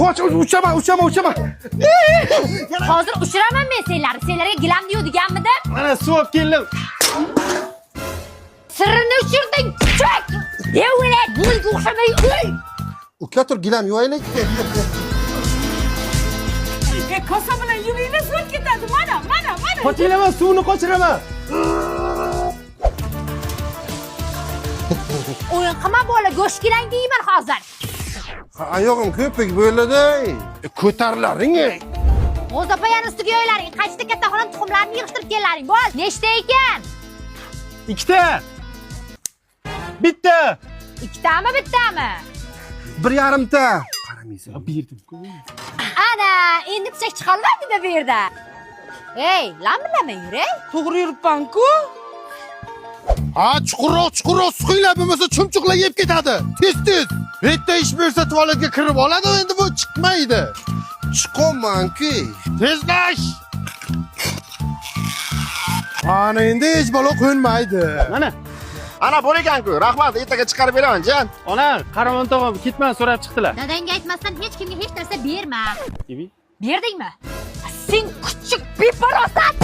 Qoch, uchaman. Hozir ushiraman men senlarga gilam diyor deganmidim? Mana suv olib keldim. Sirrini ushirding. Chek! Yevlat, bo'lga o'xshamay uy. Uka tur gilam yuvaylik. Kosa bilan yuvinglar suv ketadi. Mana. Qochiraman, suvni qochiraman. O'yin qilma bola, go'sht gilang deyman hozir. Oyog'im ko'pik bo'ladi. Ko'tarlaring. O'z opayani ustiga yoylaring. Qaychida katta xolam tuxumlarni yig'ishtirib kellaring. Bo'l. Nechta ekan? 2 ta. Bitta. Ikkitami, bittami? 1,5 ta. Qaramaysan. Berdim-ku. Ana, endi pichak chiqolmadida bu yerda. Ey, lamilama yur, To'g'ri yuribman-ku. Ha, chuqurroq suqinglar bo'lmasa chumchuqlar yeb ketadi. Tez. Bitta ish bersa tualetga kirib oladi, endi bu chiqmaydi. Chiqaman-ku. Tezlash. Ana endi hech balo qo'nmaydi. Mana. Ana bor ekan-ku. Rahmat, ertaga chiqarib beraman, jon. Ona, Qaramon tog'am ketman so'rab chiqdilar. Dadangga aytmasdan hech kimga hech narsa berma. Kimi? Berdingmi? Sen kuchuk beparosat!